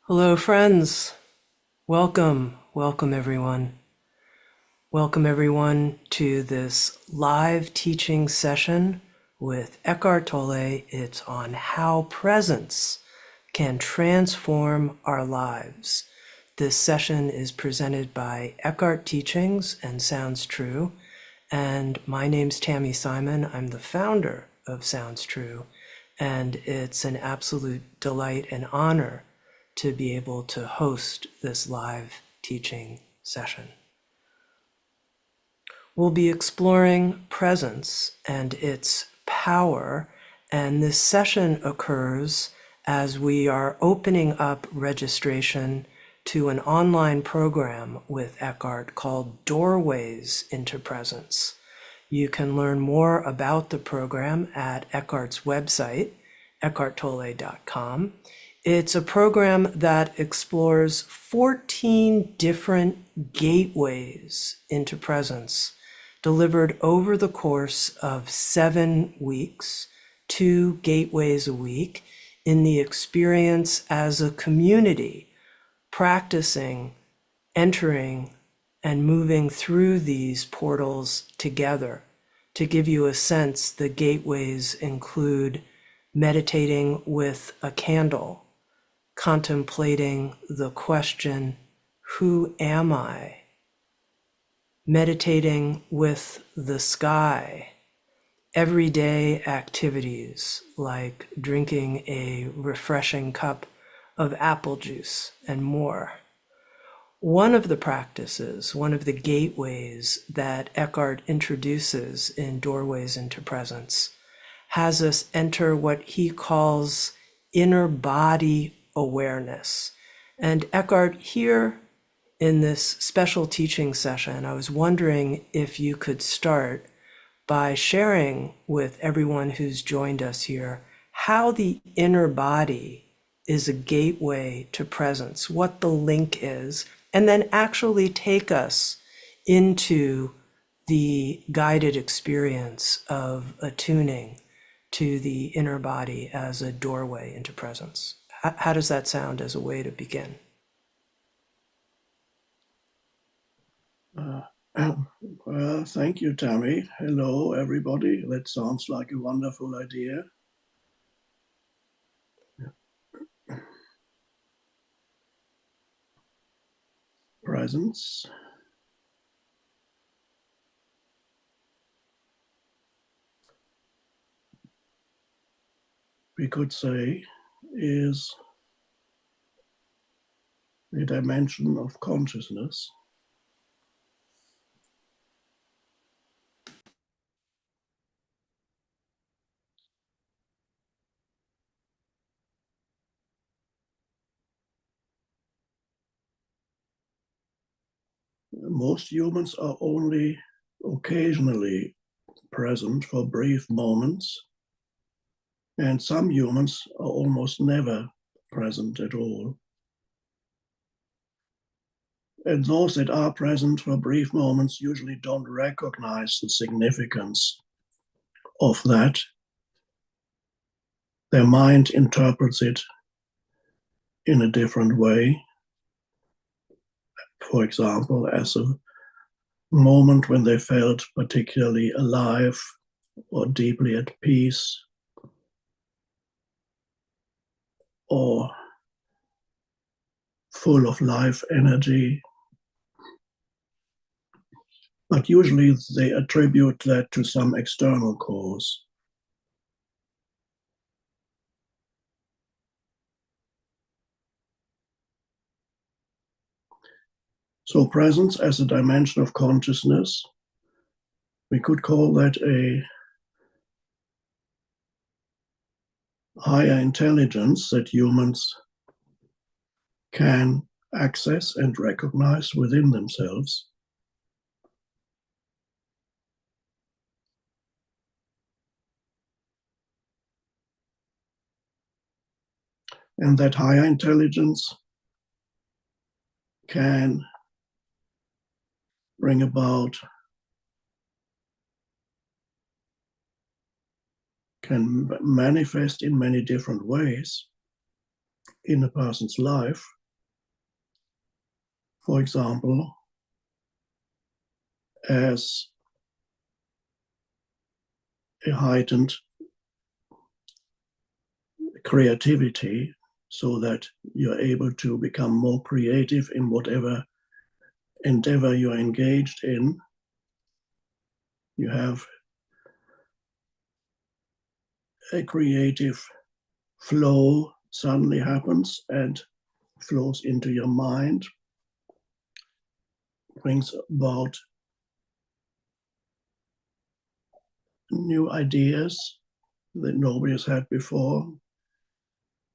Hello, friends. Welcome everyone. Welcome everyone to this live teaching session with Eckhart Tolle. It's on how presence can transform our lives. This session is presented by Eckhart Teachings and Sounds True. And my name's Tammy Simon. I'm the founder of Sounds True. And it's an absolute delight and honor to be able to host this live teaching session. We'll be exploring presence and its power, and this session occurs as we are opening up registration to an online program with Eckhart called Doorways into Presence. You can learn more about the program at Eckhart's website, eckharttolle.com. It's a program that explores 14 different gateways into presence, delivered over the course of 7 weeks, 2 gateways a week, in the experience as a community, practicing, entering, and moving through these portals together. To give you a sense, the gateways include meditating with a candle, contemplating the question, who am I? Meditating with the sky, everyday activities like drinking a refreshing cup of apple juice and more. One of the practices, one of the gateways that Eckhart introduces in Doorways into Presence has us enter what he calls inner body awareness. And Eckhart, here in this special teaching session, I was wondering if you could start by sharing with everyone who's joined us here how the inner body is a gateway to presence, what the link is, and then actually take us into the guided experience of attuning to the inner body as a doorway into presence. How does that sound as a way to begin? Well, thank you, Tammy. Hello, everybody. That sounds like a wonderful idea. Presence. we could say, is the dimension of consciousness. Most humans are only occasionally present for brief moments, and some humans are almost never present at all. And those that are present for brief moments usually don't recognize the significance of that. Their mind interprets it in a different way. For example, as a moment when they felt particularly alive or deeply at peace, or full of life energy. But usually they attribute that to some external cause. So presence as a dimension of consciousness, we could call that a higher intelligence that humans can access and recognize within themselves. And that higher intelligence can bring about, can manifest in many different ways in a person's life. For example, as a heightened creativity, so that you're able to become more creative in whatever endeavor you're engaged in. You have a creative flow suddenly happens and flows into your mind, brings about new ideas that nobody has had before,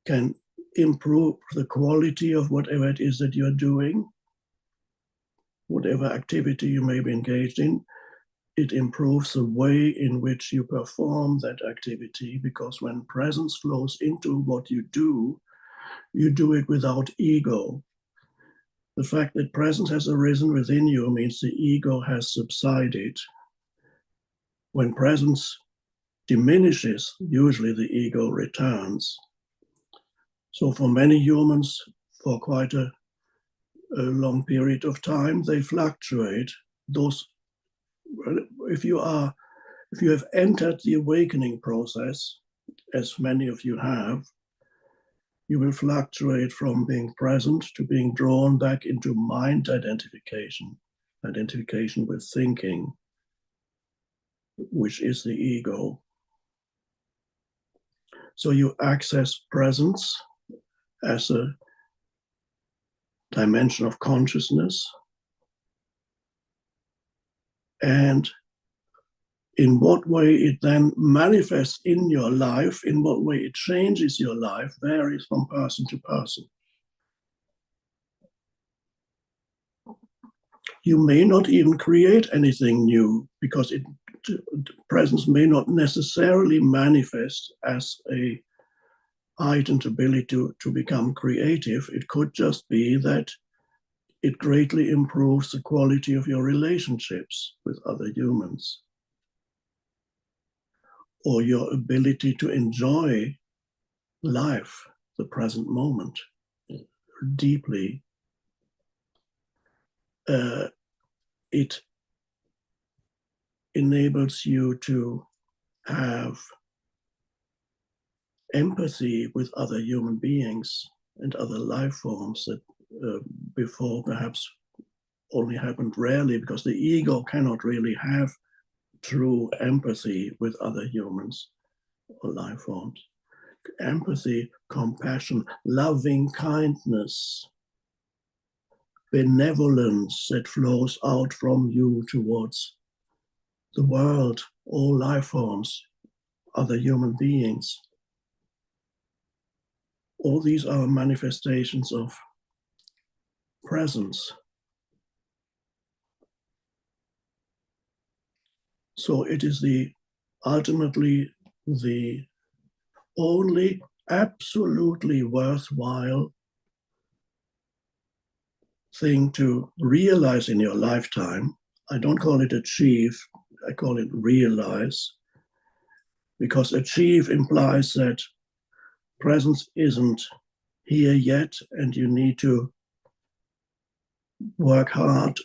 can improve the quality of whatever it is that you're doing, whatever activity you may be engaged in. It improves the way in which you perform that activity, because when presence flows into what you do it without ego. The fact that presence has arisen within you means the ego has subsided. When presence diminishes, usually the ego returns. So for many humans, for quite a long period of time, they fluctuate. Those, if you have entered the awakening process, as many of you have, you will fluctuate from being present to being drawn back into mind identification with thinking, which is the ego. So you access presence as a dimension of consciousness, and in what way it then manifests in your life, in what way it changes your life, varies from person to person. You may not even create anything new, because presence may not necessarily manifest as a heightened ability to become creative. It could just be that it greatly improves the quality of your relationships with other humans, or your ability to enjoy life, the present moment, deeply. It enables you to have empathy with other human beings and other life forms that before perhaps only happened rarely, because the ego cannot really have true empathy with other humans or life forms. empathy, compassion, loving kindness, benevolence that flows out from you towards the world, all life forms, other human beings. All these are manifestations of presence. So it is ultimately the only absolutely worthwhile thing to realize in your lifetime. I don't call it achieve, I call it realize, because achieve implies that presence isn't here yet and you need to work hard,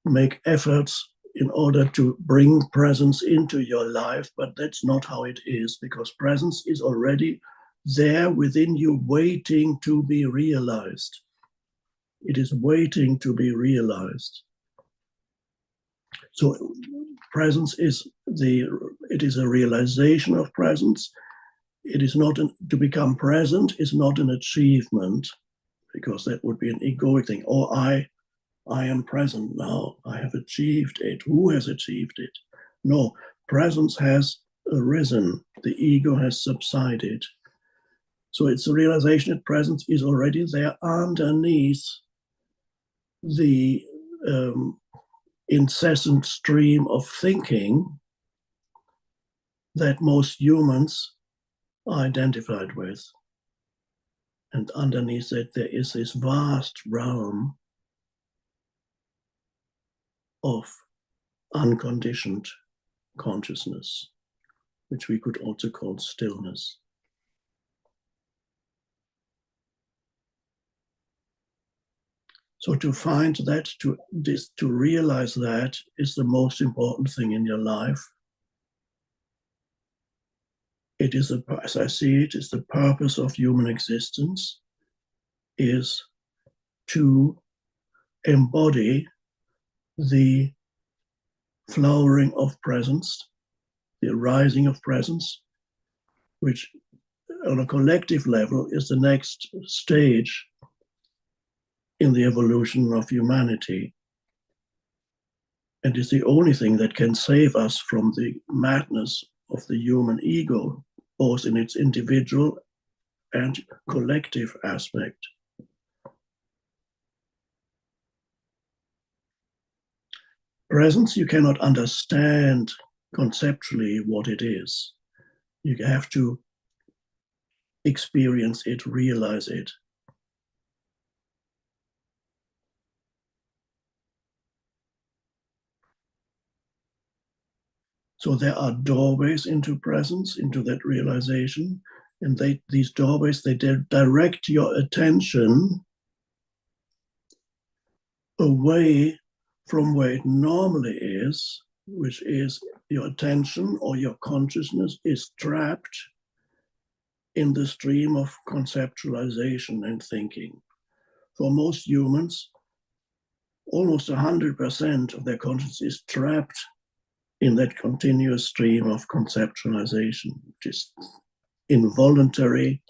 make efforts in order to bring presence into your life, but that's not how it is, because presence is already there within you, waiting to be realized. It is waiting to be realized. So presence is it is a realization of presence. It is not to become present is not an achievement, because that would be an egoic thing. Or I am present now. I have achieved it. Who has achieved it? No, presence has arisen. The ego has subsided. So it's a realization that presence is already there underneath the incessant stream of thinking that most humans are identified with. And underneath that, there is this vast realm of unconditioned consciousness, which we could also call stillness. So to find that, to realize that is the most important thing in your life. It is, as I see it, is the purpose of human existence, is to embody the flowering of presence, the arising of presence, which on a collective level is the next stage in the evolution of humanity, and is the only thing that can save us from the madness of the human ego, both in its individual and collective aspect. Presence, you cannot understand conceptually what it is. You have to experience it, realize it. So there are doorways into presence, into that realization, and these doorways, they direct your attention away from where it normally is, which is your attention or your consciousness is trapped in the stream of conceptualization and thinking. For most humans, almost 100% of their consciousness is trapped in that continuous stream of conceptualization, which is involuntary,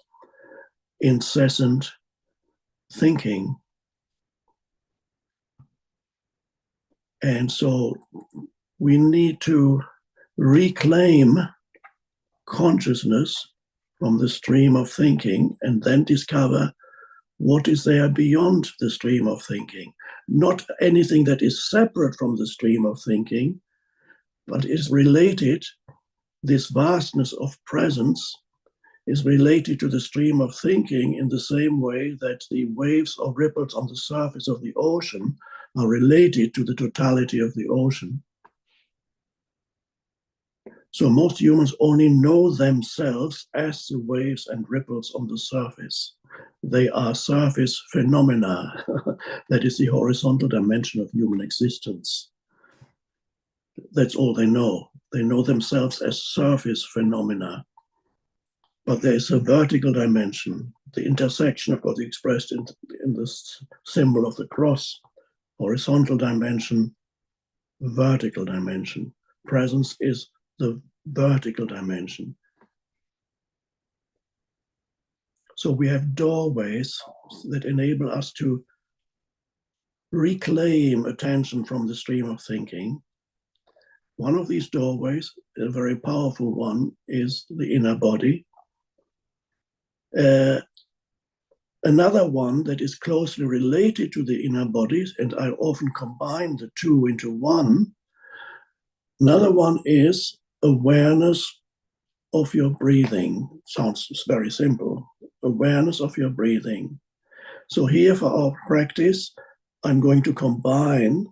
incessant thinking. And so we need to reclaim consciousness from the stream of thinking and then discover what is there beyond the stream of thinking. Not anything that is separate from the stream of thinking, but is related. This vastness of presence is related to the stream of thinking in the same way that the waves or ripples on the surface of the ocean are related to the totality of the ocean. So most humans only know themselves as the waves and ripples on the surface. They are surface phenomena. That is the horizontal dimension of human existence. That's all they know. They know themselves as surface phenomena. But there's a vertical dimension, the intersection of what's expressed in this symbol of the cross, horizontal dimension, vertical dimension. Presence is the vertical dimension. So we have doorways that enable us to reclaim attention from the stream of thinking. One of these doorways, a very powerful one, is the inner body. Another one that is closely related to the inner bodies, and I often combine the two into one. Another one is awareness of your breathing. Sounds very simple. Awareness of your breathing. So here for our practice, I'm going to combine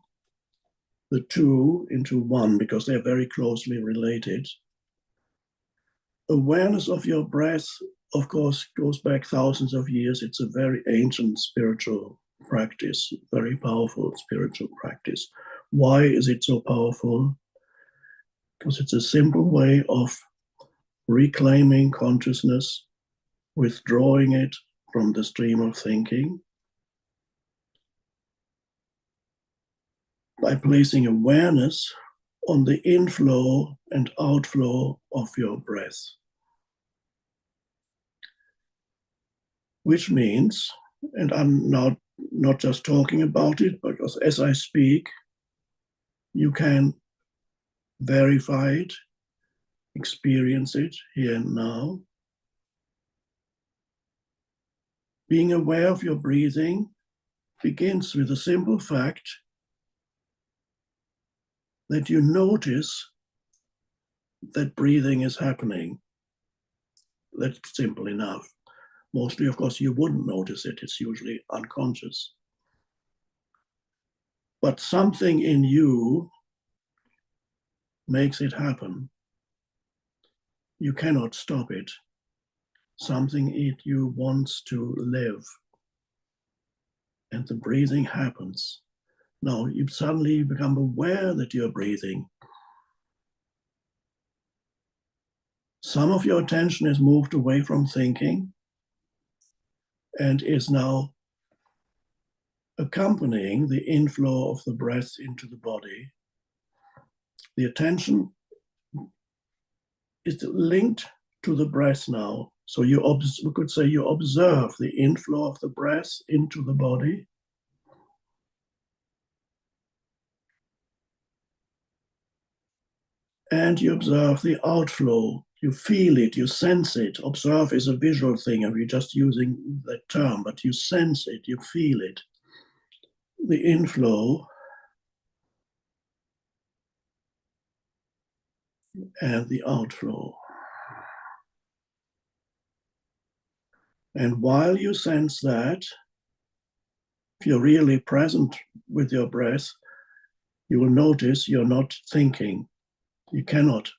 the two into one because they're very closely related. Awareness of your breath, of course, goes back thousands of years. It's a very ancient spiritual practice, very powerful spiritual practice. Why is it so powerful? Because it's a simple way of reclaiming consciousness, withdrawing it from the stream of thinking by placing awareness on the inflow and outflow of your breath. Which means, and I'm not just talking about it, because as I speak, you can verify it, experience it here and now. Being aware of your breathing begins with the simple fact that you notice that breathing is happening. That's simple enough. Mostly, of course, you wouldn't notice it. It's usually unconscious. But something in you makes it happen. You cannot stop it. Something in you wants to live. And the breathing happens. Now, you suddenly become aware that you're breathing. Some of your attention is moved away from thinking and is now accompanying the inflow of the breath into the body. The attention is linked to the breath now. So we could say you observe the inflow of the breath into the body. And you observe the outflow. You feel it, you sense it. Observe is a visual thing, and we're just using that term, but you sense it, you feel it. The inflow and the outflow. And while you sense that, if you're really present with your breath, you will notice you're not thinking. You cannot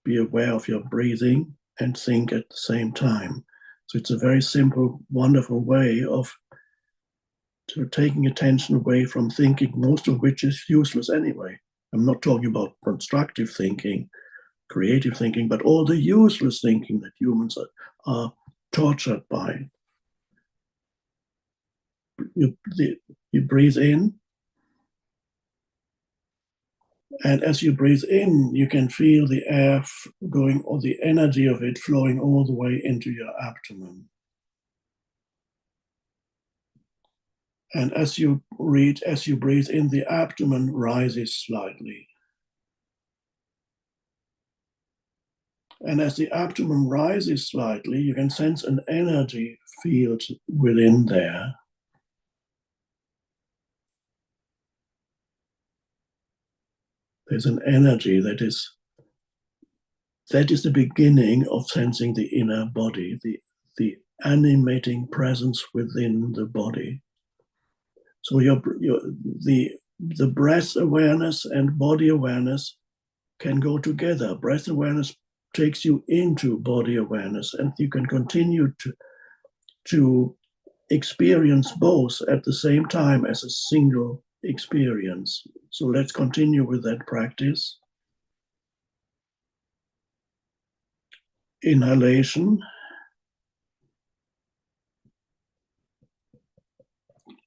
be aware of your breathing and think at the same time. So it's a very simple, wonderful way of taking attention away from thinking, most of which is useless anyway. I'm not talking about constructive thinking, creative thinking, but all the useless thinking that humans are tortured by. You breathe in, and as you breathe in, you can feel the air going, or the energy of it flowing all the way into your abdomen. And as you breathe in, the abdomen rises slightly. And as the abdomen rises slightly, you can sense an energy field within there. There's an energy that is the beginning of sensing the inner body, the animating presence within the body. So the breath awareness and body awareness can go together. Breath awareness takes you into body awareness, and you can continue to experience both at the same time as a single experience. So let's continue with that practice. Inhalation.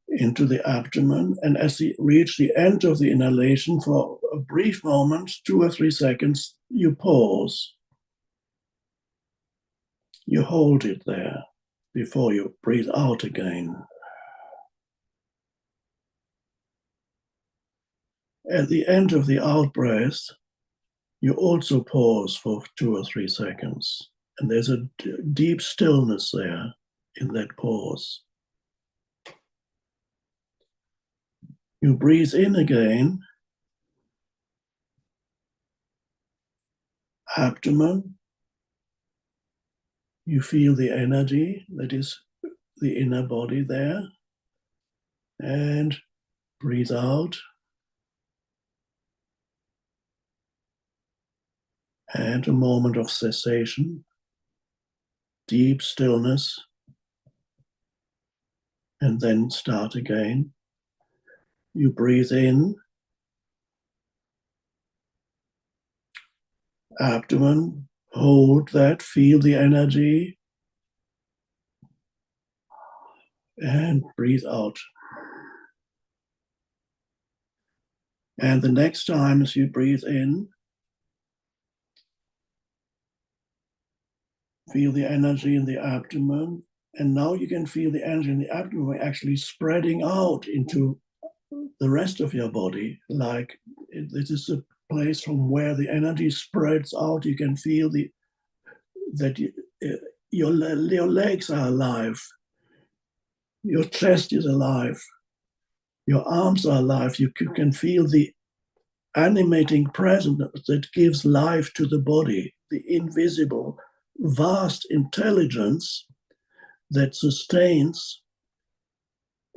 Into the abdomen, and as you reach the end of the inhalation, for a brief moment, 2 or 3 seconds, you pause. You hold it there. before you breathe out again. At the end of the out breath, you also pause for 2 or 3 seconds. And there's a deep stillness there in that pause. You breathe in again, abdomen. You feel the energy that is the inner body there. And breathe out. And a moment of cessation, deep stillness, and then start again. You breathe in, abdomen, hold that, feel the energy, and breathe out. And the next time as you breathe in, feel the energy in the abdomen. And now you can feel the energy in the abdomen actually spreading out into the rest of your body. Like this is a place from where the energy spreads out. You can feel that your legs are alive. Your chest is alive. Your arms are alive. You can feel the animating presence that gives life to the body, the invisible, vast intelligence that sustains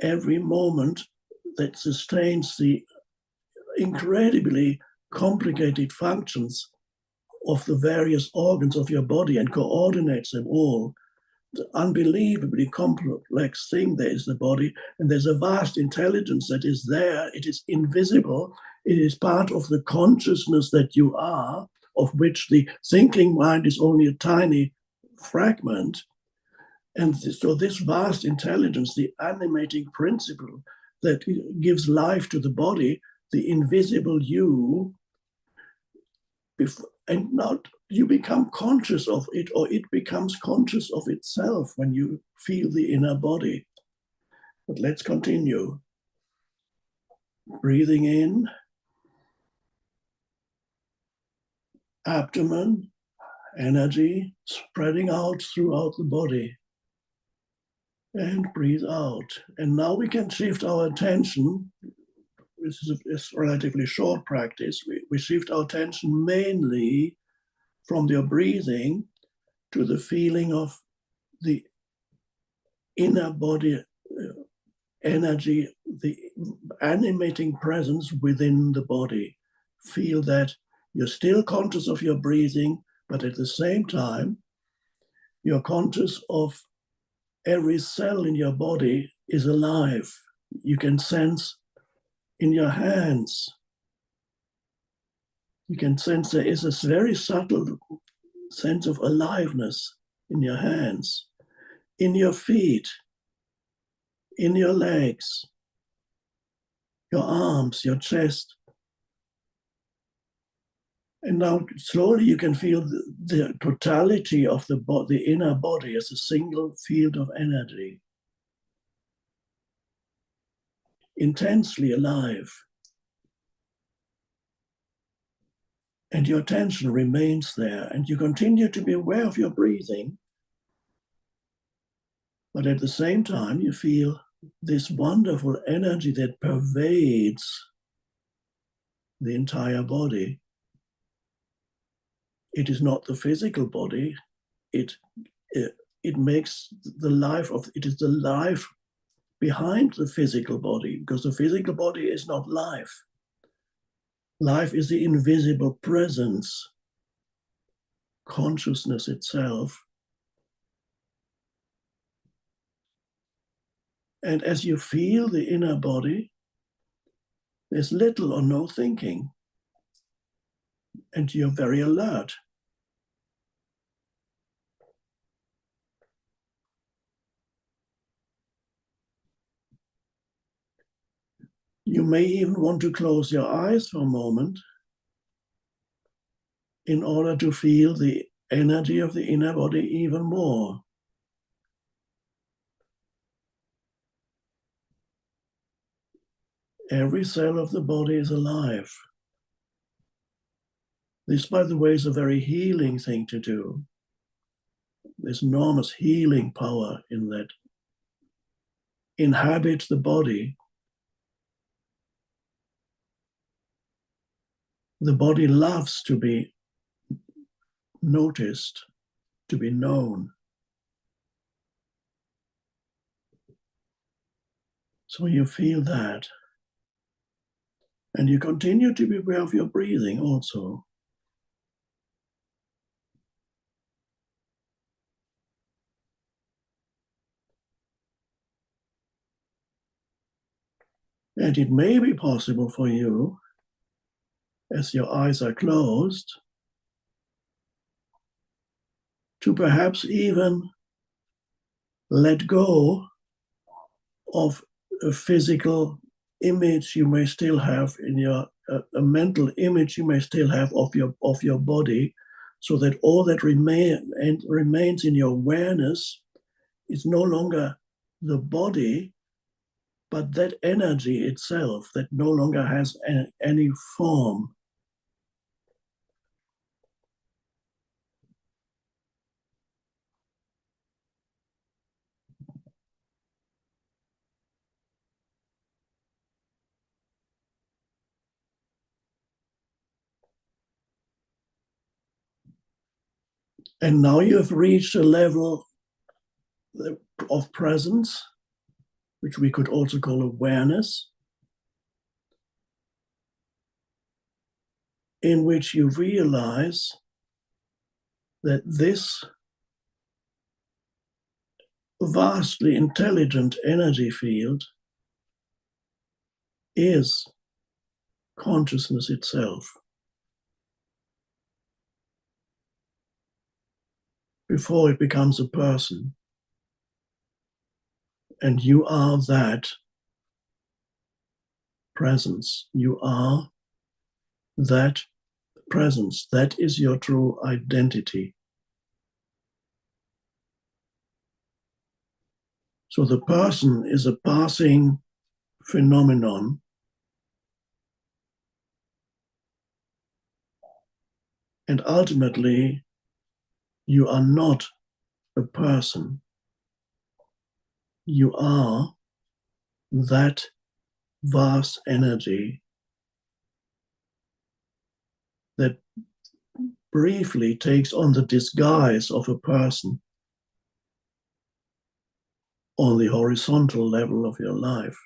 every moment, that sustains the incredibly complicated functions of the various organs of your body and coordinates them all. The unbelievably complex thing there is the body, and there's a vast intelligence that is there. It is invisible. It is part of the consciousness that you are, of which the thinking mind is only a tiny fragment. And so this vast intelligence, the animating principle that gives life to the body, the invisible you, and not you become conscious of it, or it becomes conscious of itself when you feel the inner body. But let's continue. Breathing in, abdomen, energy spreading out throughout the body. And breathe out. And now we can shift our attention. This is a relatively short practice. We shift our attention mainly from your breathing to the feeling of the inner body energy, the animating presence within the body. Feel that you're still conscious of your breathing, but at the same time, you're conscious of every cell in your body is alive. You can sense in your hands. You can sense there is this very subtle sense of aliveness in your hands, in your feet, in your legs, your arms, your chest. And now slowly you can feel the totality of the inner body as a single field of energy, intensely alive. And your attention remains there, and you continue to be aware of your breathing. But at the same time, you feel this wonderful energy that pervades the entire body. It is not the physical body. It makes the life of, it is the life behind the physical body, because the physical body is not life. Life is the invisible presence, consciousness itself. And as you feel the inner body, there's little or no thinking, and you're very alert. You may even want to close your eyes for a moment in order to feel the energy of the inner body even more. Every cell of the body is alive. This, by the way, is a very healing thing to do. There's enormous healing power in that. Inhabit the body. The body loves to be noticed, to be known. So you feel that. And you continue to be aware of your breathing also. And it may be possible for you, as your eyes are closed, to perhaps even let go of a physical image you may still have in your a mental image you may still have of your body, so that all that remains in your awareness is no longer the body, but that energy itself that no longer has any form. And now you have reached a level of presence, which we could also call awareness, in which you realize that this vastly intelligent energy field is consciousness itself. Before it becomes a person. And you are that presence. You are that presence. That is your true identity. So the person is a passing phenomenon. And ultimately, you are not a person. You are that vast energy that briefly takes on the disguise of a person on the horizontal level of your life.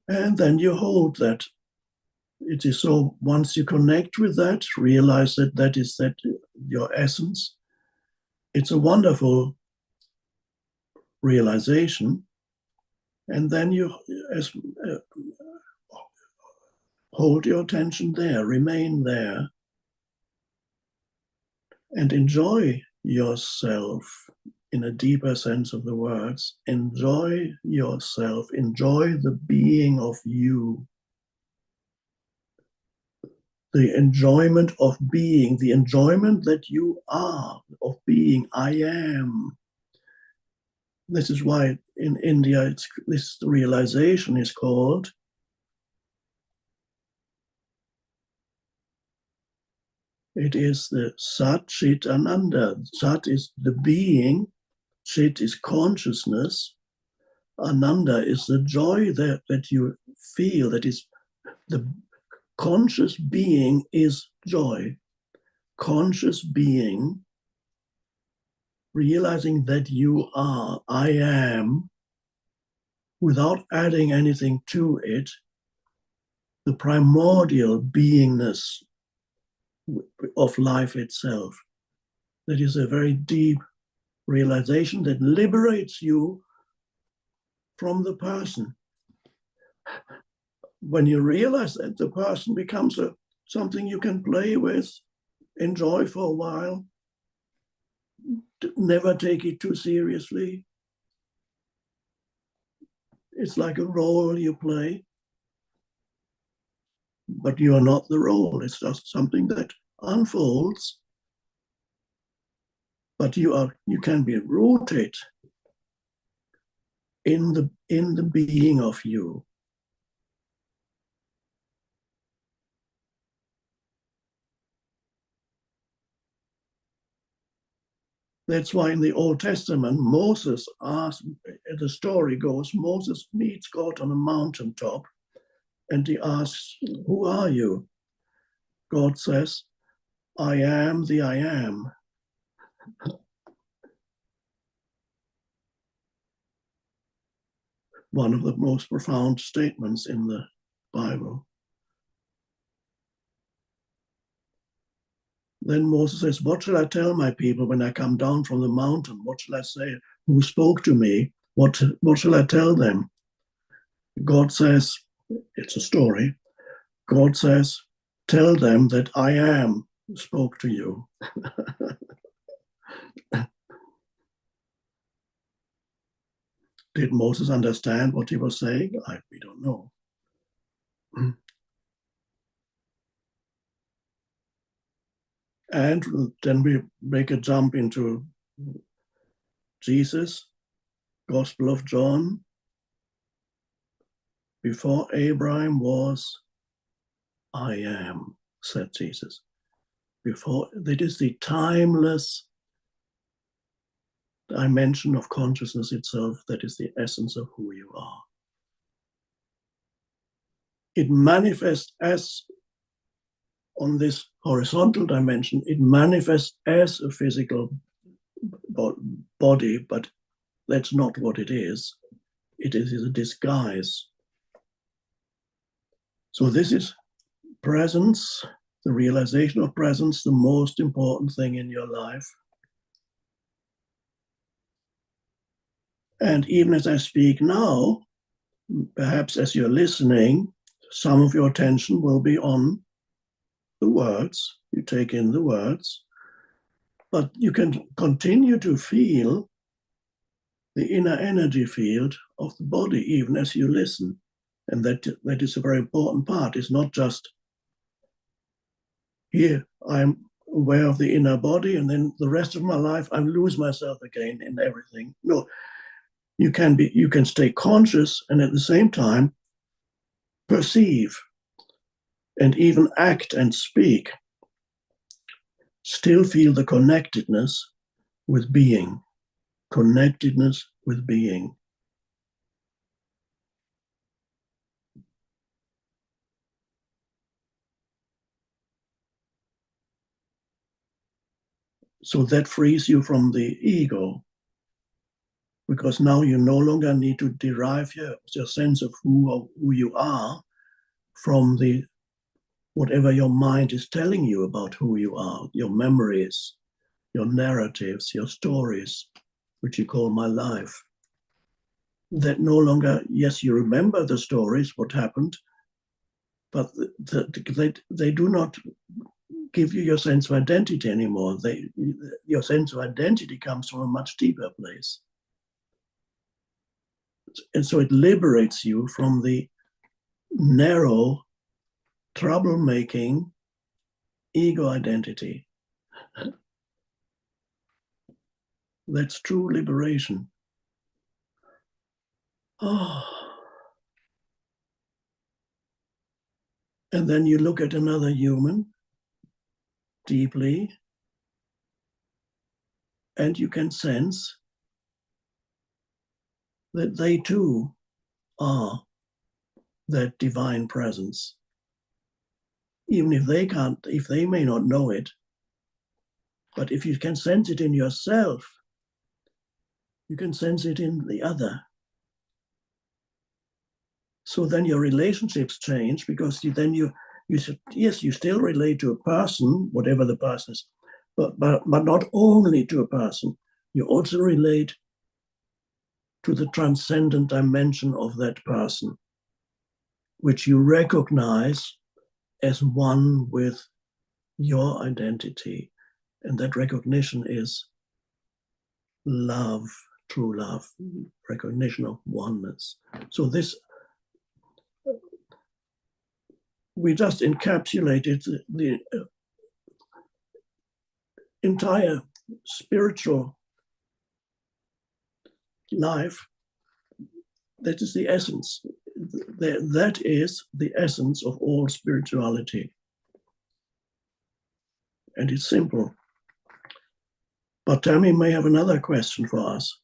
And then you hold that. It is so, once you connect with that, realize that that is that your essence. It's a wonderful realization. And then you hold your attention there, remain there, and enjoy yourself in a deeper sense of the words. Enjoy yourself, enjoy the being of you. The enjoyment of being, the enjoyment that you are, of being, I am. This is why in India this realization is called it is the Sat Chit Ananda. Sat is the being, Chit is consciousness, Ananda is the joy that you feel, that is the conscious being is joy. Conscious being, realizing that you are, I am, without adding anything to it, the primordial beingness of life itself. That is a very deep realization that liberates you from the person. When you realize that, the person becomes something you can play with, enjoy for a while, never take it too seriously. It's like a role you play, but you are not the role. It's just something that unfolds, but you can be rooted in the being of you. That's why in the Old Testament, Moses asked, the story goes, Moses meets God on a mountaintop and he asks, "Who are you?" God says, "I am the I am." One of the most profound statements in the Bible. Then Moses says, "What shall I tell my people when I come down from the mountain? What shall I say? Who spoke to me? What shall I tell them?" God says, it's a story. God says, "Tell them that I am spoke to you." Did Moses understand what he was saying? We don't know. And then we make a jump into Jesus, Gospel of John. "Before Abraham was, I am," said Jesus. Before, that is the timeless dimension of consciousness itself. That is the essence of who you are. It manifests as, on this horizontal dimension, it manifests as a physical body, but that's not what it is. It is a disguise. So this is presence, the realization of presence, the most important thing in your life. And even as I speak now, perhaps as you're listening, some of your attention will be on the words. You take in the words, but you can continue to feel the inner energy field of the body even as you listen. And that is a very important part. It's not just here, I'm aware of the inner body, and then the rest of my life I lose myself again in everything. No, you can stay conscious and at the same time perceive and even act and speak, still feel the connectedness with being. Connectedness with being. So that frees you from the ego, because now you no longer need to derive your sense of who you are from the whatever your mind is telling you about who you are, your memories, your narratives, your stories, which you call my life. That no longer, yes, you remember the stories, what happened, but they do not give you your sense of identity anymore. Your sense of identity comes from a much deeper place. And so it liberates you from the narrow, troublemaking ego identity. That's true liberation. Oh. And then you look at another human deeply, and you can sense that they too are that divine presence. Even if they may not know it, but if you can sense it in yourself, you can sense it in the other. So then your relationships change, because you still relate to a person, whatever the person is, but not only to a person. You also relate to the transcendent dimension of that person, which you recognize as one with your identity. And that recognition is love, true love, recognition of oneness. So this, we just encapsulated entire spiritual life, that is the essence. That is the essence of all spirituality. And it's simple. But Tammy may have another question for us.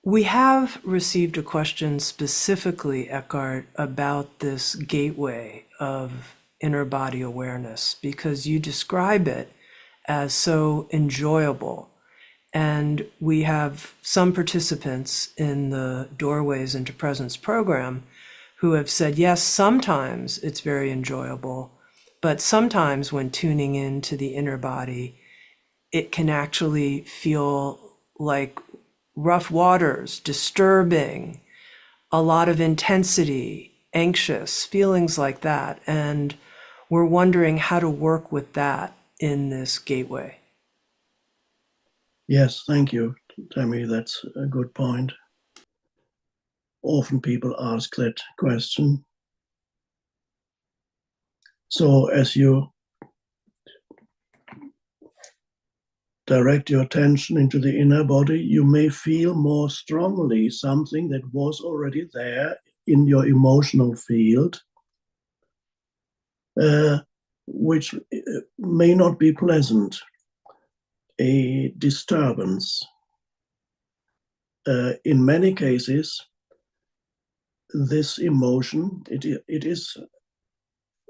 We have received a question specifically, Eckhart, about this gateway of inner body awareness, because you describe it as so enjoyable. And we have some participants in the Doorways into Presence program who have said, yes, sometimes it's very enjoyable, but sometimes when tuning into the inner body, it can actually feel like rough waters, disturbing, a lot of intensity, anxious, feelings like that. And we're wondering how to work with that in this gateway. Yes, thank you, Tammy. That's a good point. Often people ask that question. So as you direct your attention into the inner body, you may feel more strongly something that was already there in your emotional field, which may not be pleasant, a disturbance. In many cases, this emotion, it is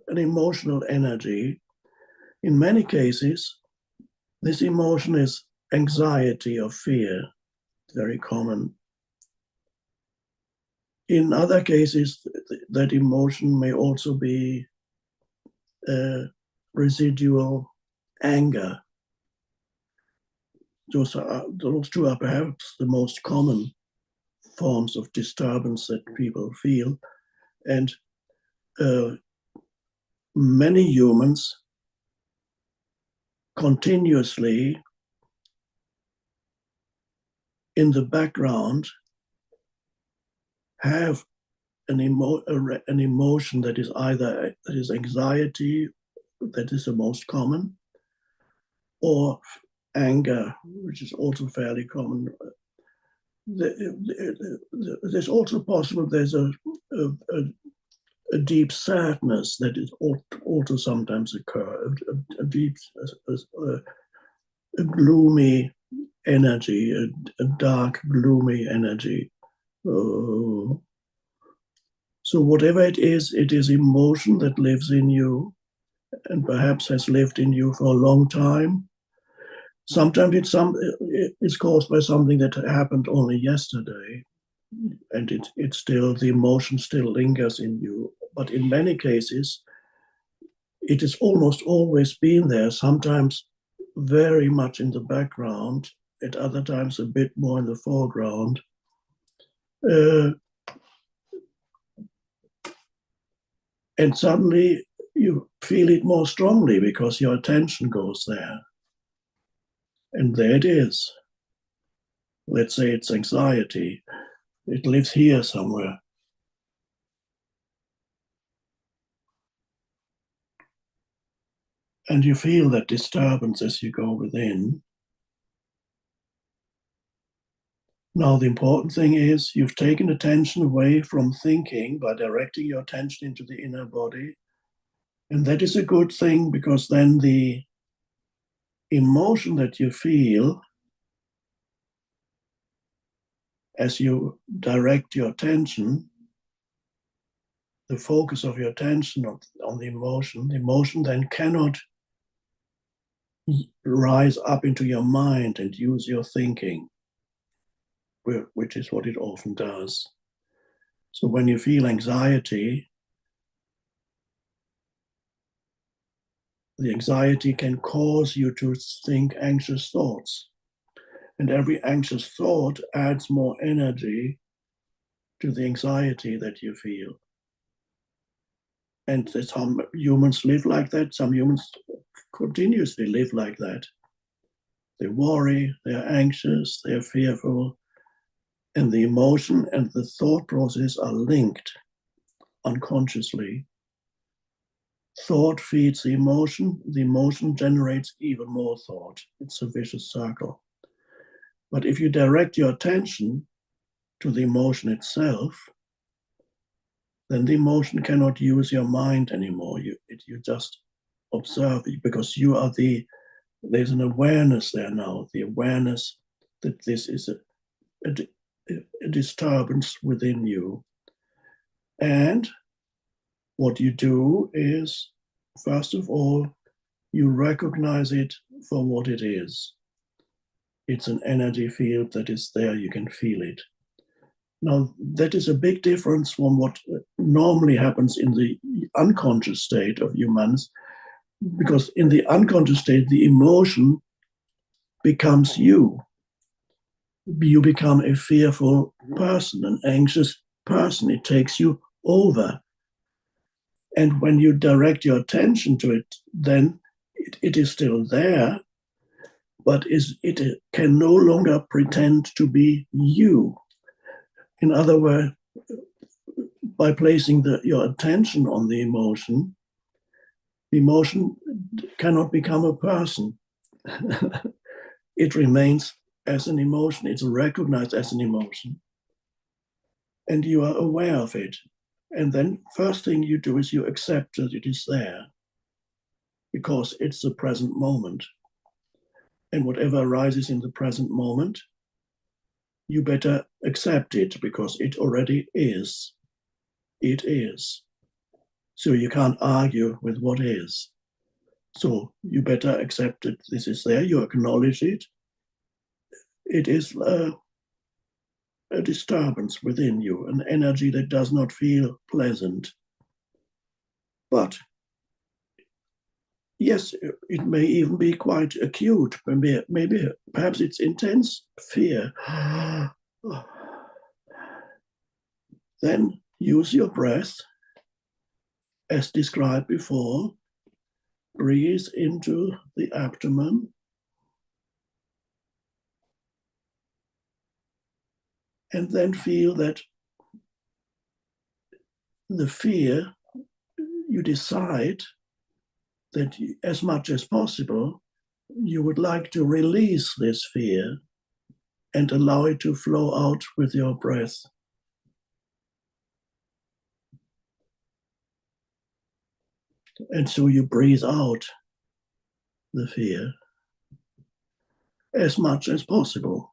an emotional energy. In many cases, this emotion is anxiety or fear, very common. In other cases, that emotion may also be residual anger. Those two are perhaps the most common forms of disturbance that people feel. And many humans continuously in the background have an emotion that is either that is anxiety, that is the most common, or anger, which is also fairly common. There's also possible there's a deep sadness that is also sometimes occur, a deep, a gloomy energy, a dark, gloomy energy. So whatever it is emotion that lives in you and perhaps has lived in you for a long time. Sometimes it's caused by something that happened only yesterday, and it's still, the emotion still lingers in you. But in many cases, it has almost always been there, sometimes very much in the background, at other times a bit more in the foreground. And suddenly you feel it more strongly because your attention goes there. And there it is. Let's say it's anxiety. It lives here somewhere. And you feel that disturbance as you go within. Now, the important thing is you've taken attention away from thinking by directing your attention into the inner body. And that is a good thing, because then the emotion that you feel as you direct your attention, the focus of your attention on the emotion then cannot rise up into your mind and use your thinking, which is what it often does. So when you feel anxiety, the anxiety can cause you to think anxious thoughts. And every anxious thought adds more energy to the anxiety that you feel. And some humans live like that. Some humans continuously live like that. They worry, they're anxious, they're fearful, and the emotion and the thought process are linked unconsciously. thought feeds the emotion generates even more thought. It's a vicious circle. But if you direct your attention to the emotion itself, then the emotion cannot use your mind anymore. You just observe it, because there's an awareness there now, the awareness that this is a disturbance within you. And what you do is, first of all, you recognize it for what it is. It's an energy field that is there, you can feel it. Now, that is a big difference from what normally happens in the unconscious state of humans, because in the unconscious state, the emotion becomes you. You become a fearful person, an anxious person. It takes you over. And when you direct your attention to it, then it is still there, but it can no longer pretend to be you. In other words, by placing your attention on the emotion cannot become a person. It remains as an emotion. It's recognized as an emotion. And you are aware of it. And then first thing you do is you accept that it is there, because it's the present moment. And whatever arises in the present moment, you better accept it, because it already is. It is. So you can't argue with what is. So you better accept that this is there. You acknowledge it. It is a disturbance within you, an energy that does not feel pleasant. But yes, it may even be quite acute. Maybe perhaps it's intense fear. Then use your breath, as described before. Breathe into the abdomen. And then feel that the fear, you decide that as much as possible, you would like to release this fear and allow it to flow out with your breath. And so you breathe out the fear as much as possible.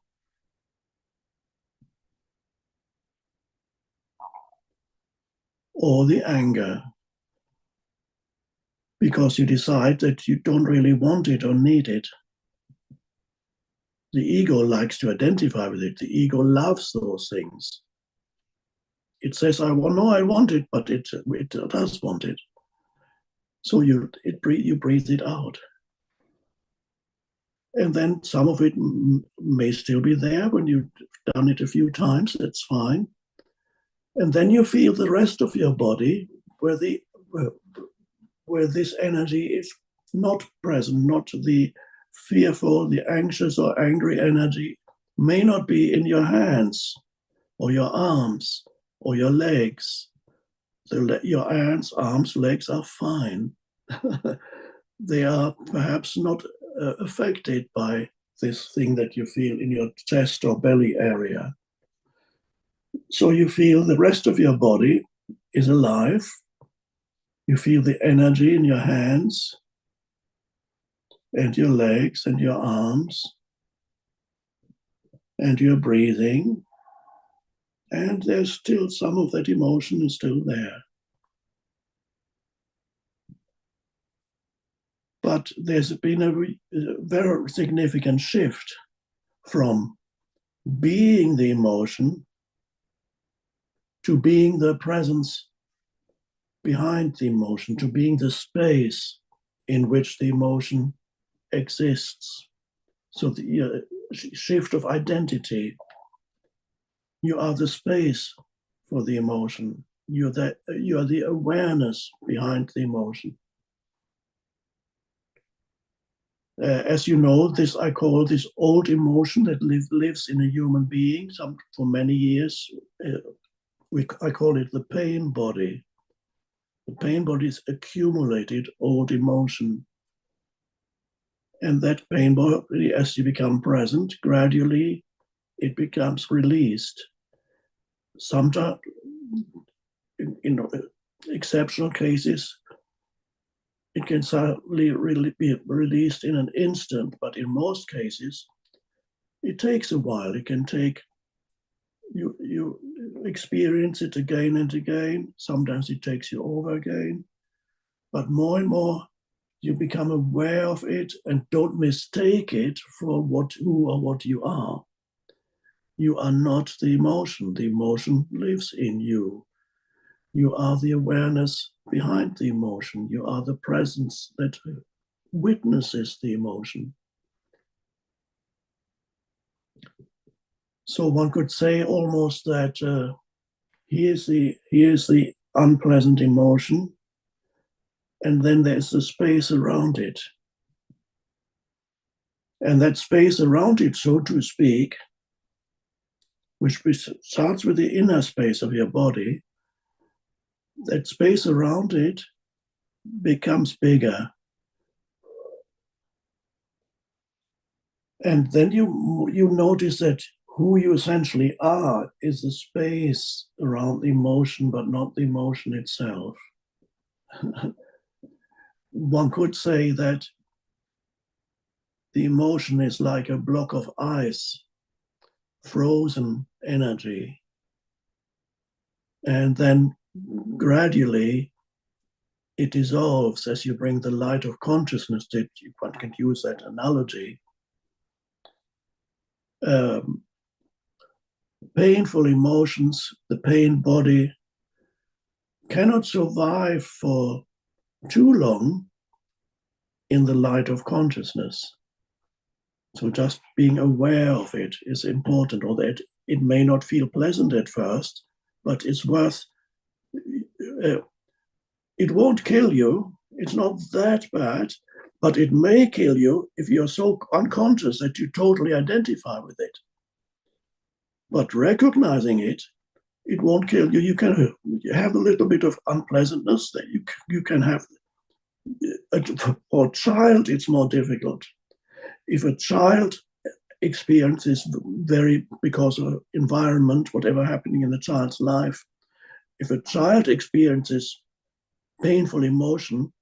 Or the anger, because you decide that you don't really want it or need it. The ego likes to identify with it. The ego loves those things. It says, I want it, but it does want it. So you breathe it out. And then some of it may still be there when you've done it a few times, that's fine. And then you feel the rest of your body where this energy is not present, not the fearful, the anxious or angry energy may not be in your hands or your arms or your legs. Your hands, arms, legs are fine. They are perhaps not affected by this thing that you feel in your chest or belly area. So you feel the rest of your body is alive. You feel the energy in your hands and your legs and your arms, and you're breathing, and there's still some of that emotion is still there. But there's been a very significant shift from being the emotion to being the presence behind the emotion, to being the space in which the emotion exists. So the shift of identity. You are the space for the emotion. You are the awareness behind the emotion. As you know, I call this old emotion that lives in a human being for many years. I call it the pain body. The pain body is accumulated old emotion. And that pain body, as you become present, gradually it becomes released. Sometimes, in exceptional cases, it can suddenly really be released in an instant, but in most cases, it takes a while. It can take, you experience it again and again. Sometimes it takes you over again, but more and more you become aware of it and don't mistake it for who or what you are. You are not the emotion. The emotion lives in you. You are the awareness behind the emotion. You are the presence that witnesses the emotion. So one could say almost that here's the unpleasant emotion, and then there's the space around it. And that space around it, so to speak, which starts with the inner space of your body, that space around it becomes bigger. And then you notice that who you essentially are is the space around the emotion, but not the emotion itself. One could say that the emotion is like a block of ice, frozen energy. And then gradually it dissolves as you bring the light of consciousness, that one can use that analogy. Painful emotions, the pain body, cannot survive for too long in the light of consciousness. So just being aware of it is important, or that it may not feel pleasant at first, but it's worth, it won't kill you. It's not that bad, but it may kill you if you're so unconscious that you totally identify with it. But recognizing it, it won't kill you. You can have a little bit of unpleasantness that you can have. For a child, it's more difficult. If a child experiences because of environment, whatever happening in the child's life, if a child experiences painful emotion,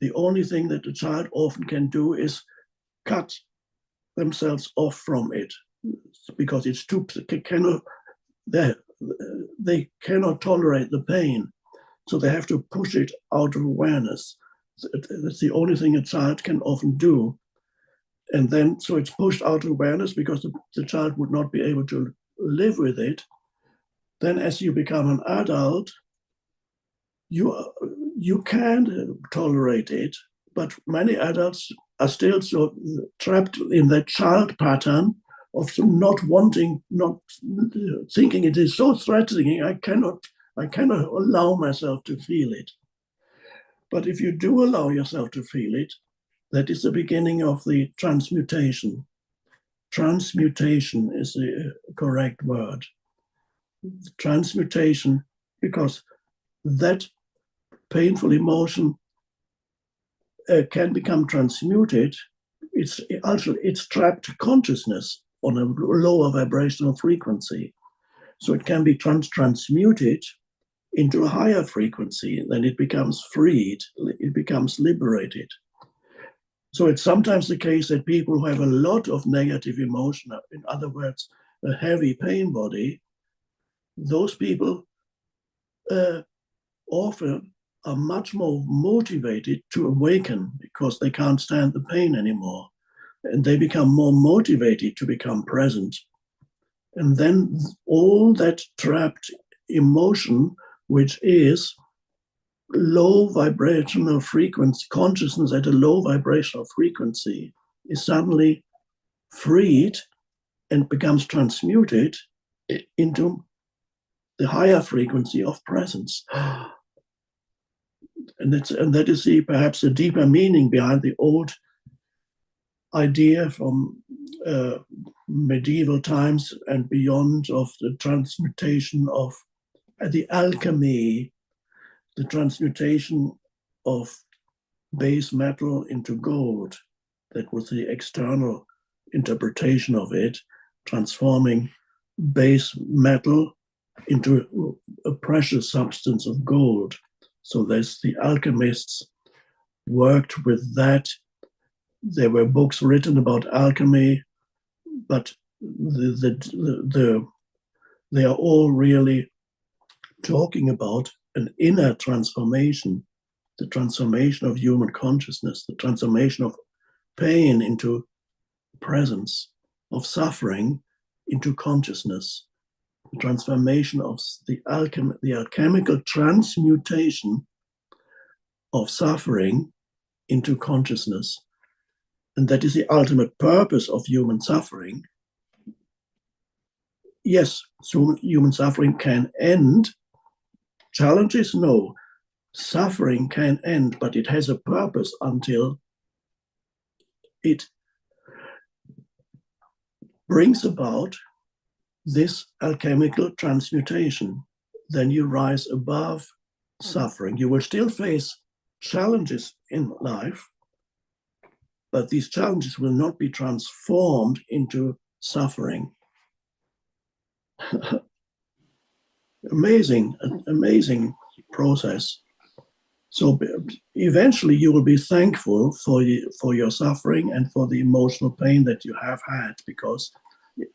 the only thing that the child often can do is cut themselves off from it, because it's too, they cannot tolerate the pain. So they have to push it out of awareness. That's the only thing a child can often do. And then, so it's pushed out of awareness because the child would not be able to live with it. Then as you become an adult, you can tolerate it, but many adults are still so trapped in that child pattern of not wanting, not thinking it is so threatening, I cannot allow myself to feel it. But if you do allow yourself to feel it, that is the beginning of the transmutation. Transmutation is the correct word. Transmutation, because that painful emotion can become transmuted. It's trapped consciousness on a lower vibrational frequency. So it can be transmuted into a higher frequency, then it becomes freed, it becomes liberated. So it's sometimes the case that people who have a lot of negative emotion, in other words, a heavy pain body, those people often are much more motivated to awaken because they can't stand the pain anymore. And they become more motivated to become present. And then all that trapped emotion, which is low vibrational frequency, consciousness at a low vibrational frequency, is suddenly freed and becomes transmuted into the higher frequency of presence. And that is perhaps the deeper meaning behind the old idea from medieval times and beyond of the transmutation of the alchemy, the transmutation of base metal into gold. That was the external interpretation of it, transforming base metal into a precious substance of gold. So there's the alchemists worked with that. There were books written about alchemy, but they are all really talking about an inner transformation, the transformation of human consciousness, the transformation of pain into presence, of suffering into consciousness, the transformation of the alchemical transmutation of suffering into consciousness. And that is the ultimate purpose of human suffering. Yes, human suffering can end. Challenges, no. Suffering can end, but it has a purpose until it brings about this alchemical transmutation. Then you rise above suffering. You will still face challenges in life, but these challenges will not be transformed into suffering. Amazing process. So eventually you will be thankful for your suffering and for the emotional pain that you have had, because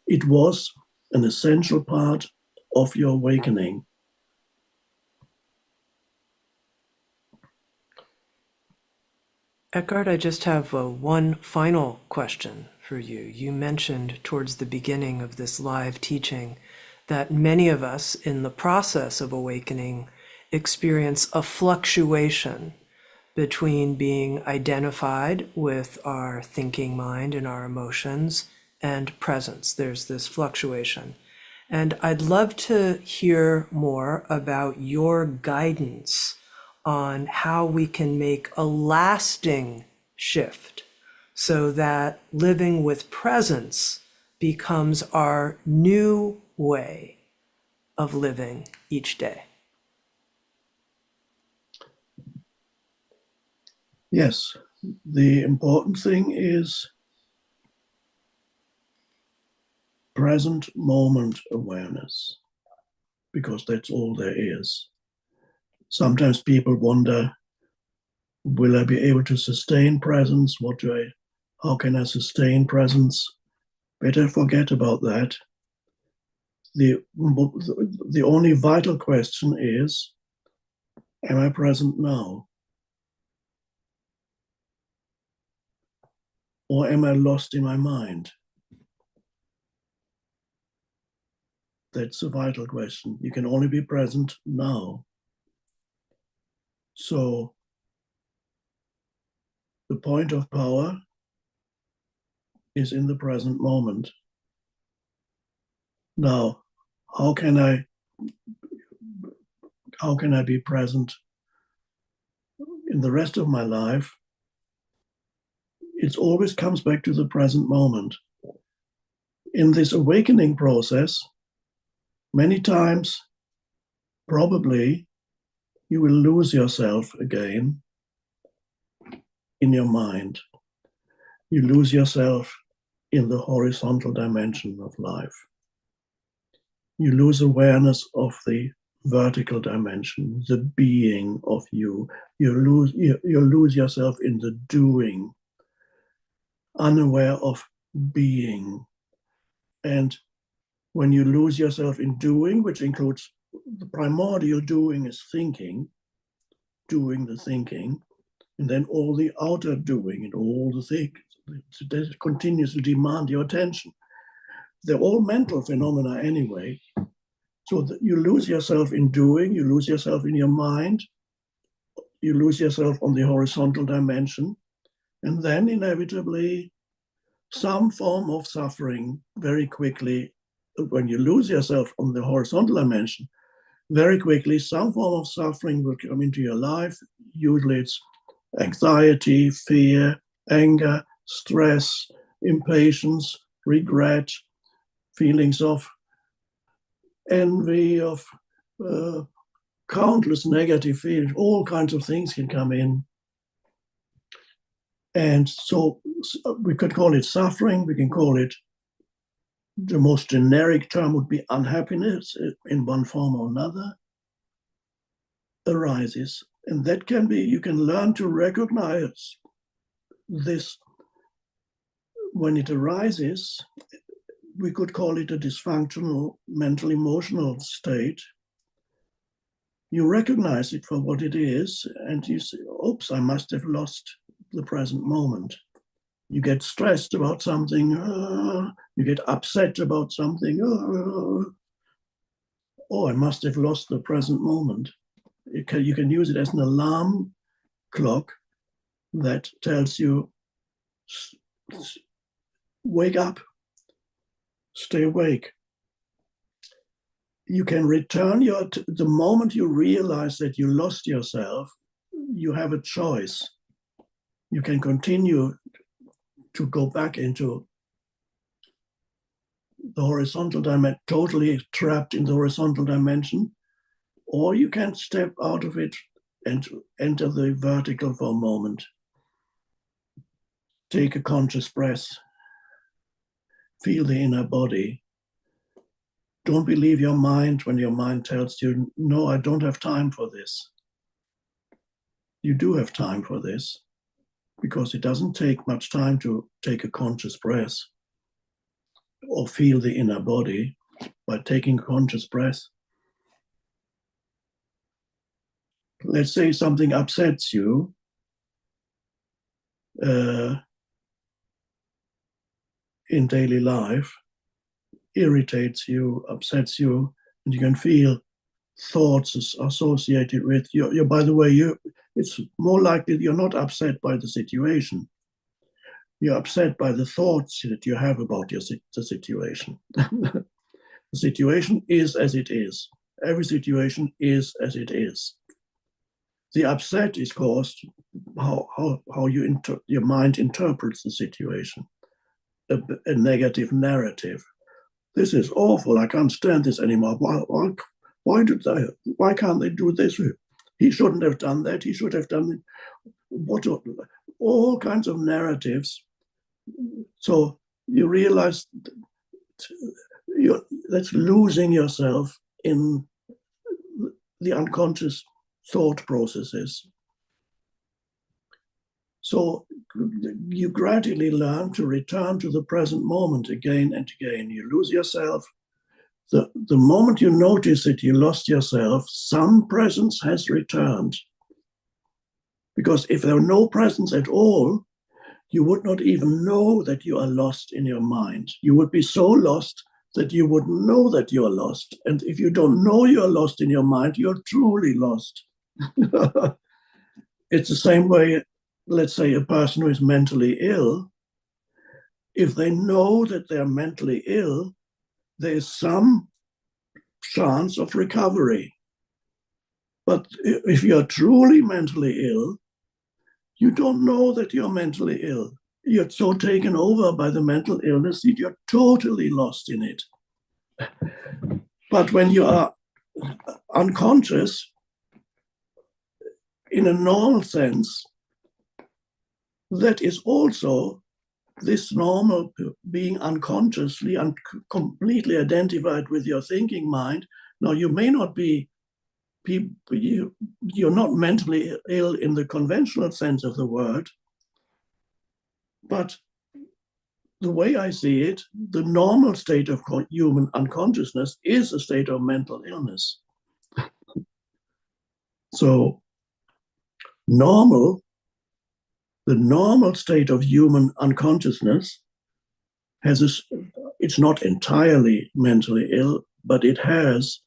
it was an essential part of your awakening. Eckhart, I just have one final question for you. You mentioned towards the beginning of this live teaching that many of us in the process of awakening experience a fluctuation between being identified with our thinking mind and our emotions and presence. There's this fluctuation. And I'd love to hear more about your guidance on how we can make a lasting shift so that living with presence becomes our new way of living each day. Yes, the important thing is present moment awareness, because that's all there is. Sometimes people wonder, will I be able to sustain presence? How can I sustain presence? Better forget about that. The only vital question is, am I present now? Or am I lost in my mind? That's a vital question. You can only be present now. So the point of power is in the present moment. Now, how can I be present in the rest of my life? It always comes back to the present moment. In this awakening process, many times, probably, you will lose yourself again in your mind. You lose yourself in the horizontal dimension of life. You lose awareness of the vertical dimension, the being of you. You lose yourself in the doing, unaware of being. And when you lose yourself in doing, which includes the primordial doing is thinking, doing the thinking, and then all the outer doing and all the things that continues to demand your attention. They're all mental phenomena anyway. So you lose yourself in doing, you lose yourself in your mind, you lose yourself on the horizontal dimension, and then inevitably some form of suffering very quickly. When you lose yourself on the horizontal dimension, very quickly some form of suffering will come into your life. Usually it's anxiety, fear, anger, stress, impatience, regret, feelings of envy, of countless negative feelings, all kinds of things can come in. And so we could call it suffering, we can call it, the most generic term would be unhappiness in one form or another, arises. And that can be, you can learn to recognize this when it arises. We could call it a dysfunctional mental emotional state. You recognize it for what it is, and you say, oops, I must have lost the present moment. You get stressed about something, you get upset about something, oh, I must have lost the present moment. You can use it as an alarm clock that tells you, wake up, stay awake. You can return the moment you realize that you lost yourself, you have a choice. You can continue to go back into the horizontal dimension, totally trapped in the horizontal dimension, or you can step out of it and enter the vertical for a moment. Take a conscious breath. Feel the inner body. Don't believe your mind when your mind tells you, no, I don't have time for this. You do have time for this, because it doesn't take much time to take a conscious breath or feel the inner body by taking a conscious breath. Let's say something upsets you. In daily life, irritates you, upsets you, and you can feel thoughts associated with you. By the way, it's more likely you're not upset by the situation. You're upset by the thoughts that you have about the situation. The situation is as it is. Every situation is as it is. The upset is caused how your mind interprets the situation. A negative narrative. This is awful. I can't stand this anymore. Why can't they do this? He shouldn't have done that. He should have done it. All kinds of narratives. So you realize that's losing yourself in the unconscious thought processes. So you gradually learn to return to the present moment again and again. You lose yourself. The moment you notice that you lost yourself, some presence has returned. Because if there were no presence at all, you would not even know that you are lost in your mind. You would be so lost that you wouldn't know that you are lost. And if you don't know you are lost in your mind, you're truly lost. It's the same way, let's say a person who is mentally ill, if they know that they're mentally ill, there's some chance of recovery. But if you're truly mentally ill, you don't know that you're mentally ill. You're so taken over by the mental illness that you're totally lost in it. But when you are unconscious, in a normal sense, that is also this normal being unconsciously and completely identified with your thinking mind. Now, you may not be, you're not mentally ill in the conventional sense of the word, but the way I see it, the normal state of human unconsciousness is a state of mental illness. So the normal state of human unconsciousness it's not entirely mentally ill, but it has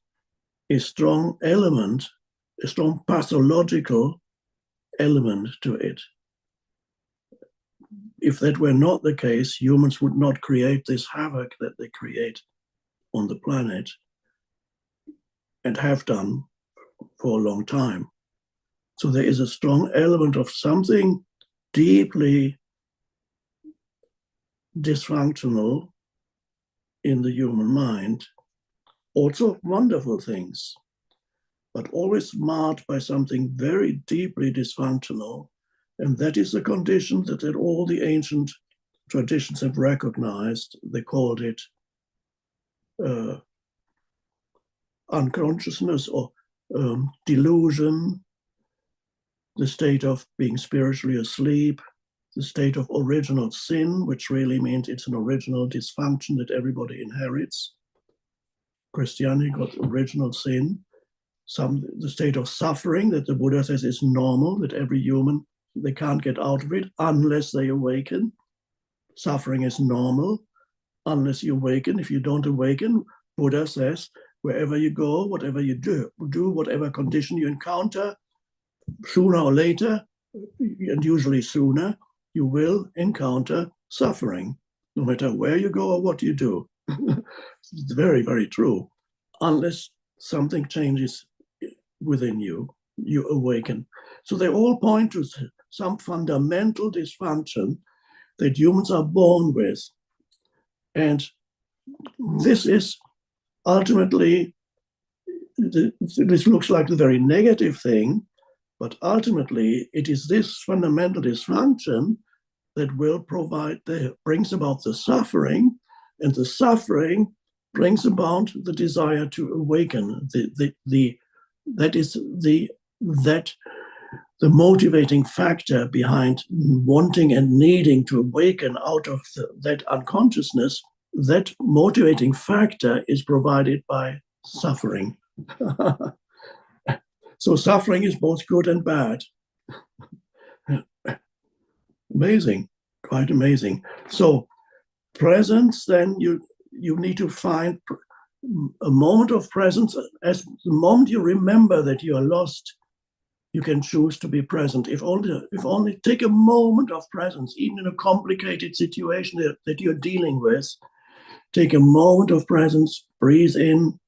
a strong element, a strong pathological element to it. If that were not the case, humans would not create this havoc that they create on the planet and have done for a long time. So there is a strong element of something deeply dysfunctional in the human mind, also wonderful things. but always marred by something very deeply dysfunctional. And that is the condition that all the ancient traditions have recognized. They called it unconsciousness or delusion, the state of being spiritually asleep, the state of original sin, which really means it's an original dysfunction that everybody inherits. Christianity got original sin. The state of suffering that the Buddha says is normal, that every human, they can't get out of it unless they awaken. Suffering is normal unless you awaken. If you don't awaken, Buddha says, wherever you go, whatever you do, whatever condition you encounter, sooner or later, and usually sooner, you will encounter suffering, no matter where you go or what you do. It's very, very true. Unless something changes within you, you awaken. So they all point to some fundamental dysfunction that humans are born with. And this is ultimately, this looks like a very negative thing, but ultimately it is this fundamental dysfunction that will brings about the suffering, and the suffering brings about the desire to awaken. The motivating factor behind wanting and needing to awaken out of that unconsciousness, that motivating factor is provided by suffering. So suffering is both good and bad. Amazing, quite amazing. So presence, then you need to find a moment of presence. As the moment you remember that you are lost, you can choose to be present. If only take a moment of presence, even in a complicated situation that you're dealing with. Take a moment of presence, breathe in,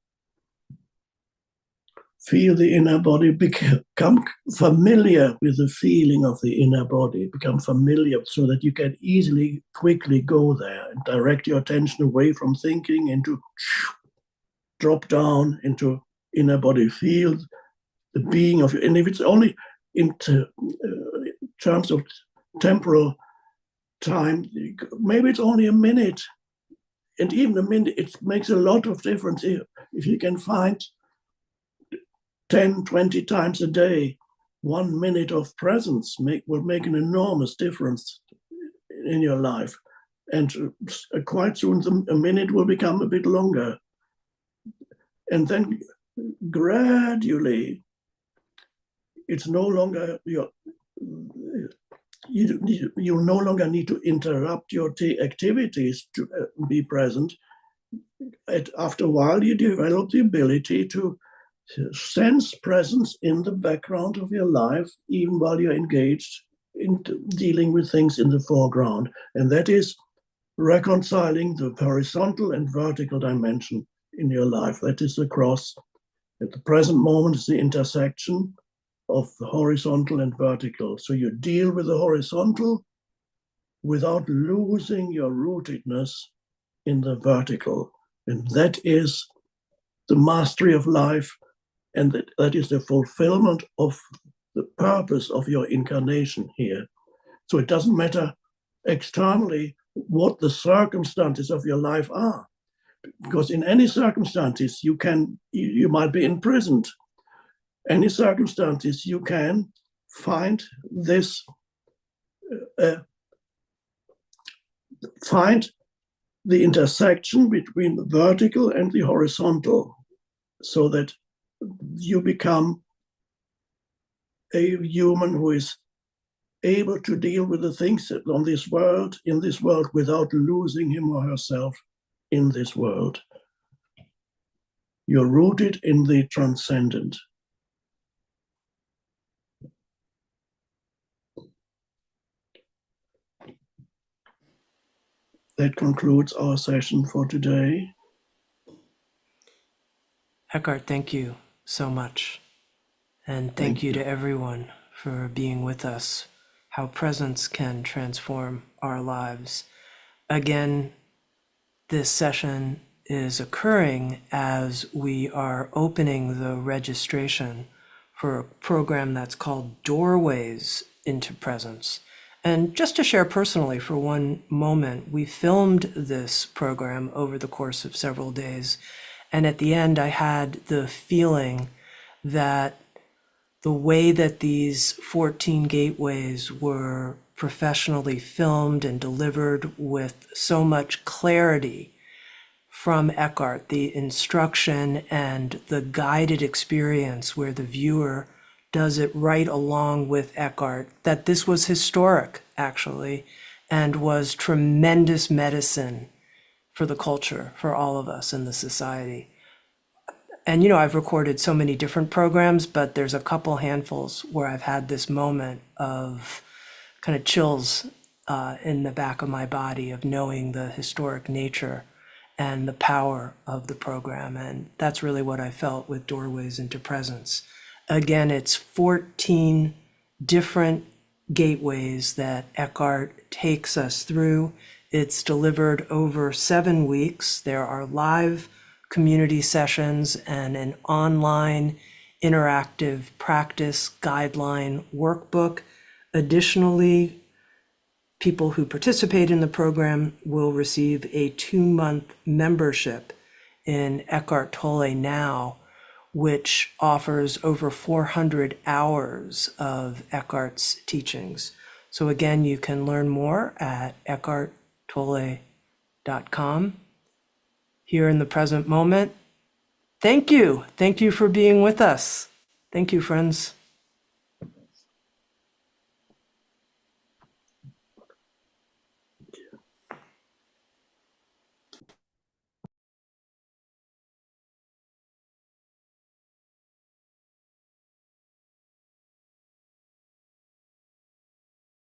feel the inner body, become familiar with the feeling of the inner body, become familiar so that you can easily, quickly go there and direct your attention away from thinking into drop down into inner body, feel the being of you. And if it's only in terms of temporal time, maybe it's only a minute. And even a minute, it makes a lot of difference if you can find 10, 20 times a day, 1 minute of presence will make an enormous difference in your life. And quite soon, a minute will become a bit longer. And then gradually, it's no longer you no longer need to interrupt your activities to be present. After a while, you develop the ability to sense presence in the background of your life, even while you're engaged in dealing with things in the foreground. And that is reconciling the horizontal and vertical dimension in your life. That is the cross. At the present moment is the intersection of the horizontal and vertical. So you deal with the horizontal without losing your rootedness in the vertical. And that is the mastery of life. And that is the fulfillment of the purpose of your incarnation here. So it doesn't matter externally what the circumstances of your life are, because in any circumstances you might be imprisoned. Any circumstances you can find this, find the intersection between the vertical and the horizontal, so that you become a human who is able to deal with the things in this world without losing him or herself in this world. You're rooted in the transcendent. That concludes our session for today. Eckhart, thank you so much. And thank you to everyone for being with us. How presence can transform our lives. Again, this session is occurring as we are opening the registration for a program that's called Doorways into Presence. And just to share personally for one moment, we filmed this program over the course of several days. And at the end, I had the feeling that the way that these 14 gateways were professionally filmed and delivered with so much clarity from Eckhart, the instruction and the guided experience where the viewer does it right along with Eckhart, that this was historic, actually, and was tremendous medicine for the culture, for all of us in the society. And, I've recorded so many different programs, but there's a couple handfuls where I've had this moment of kind of chills in the back of my body of knowing the historic nature and the power of the program. And that's really what I felt with Doorways into Presence. Again, it's 14 different gateways that Eckhart takes us through. It's delivered over 7 weeks. There are live community sessions and an online interactive practice guideline workbook. Additionally, people who participate in the program will receive a 2-month membership in Eckhart Tolle Now, which offers over 400 hours of Eckhart's teachings. So again, you can learn more at eckharttolle.com. Here in the present moment, thank you. Thank you for being with us. Thank you, friends.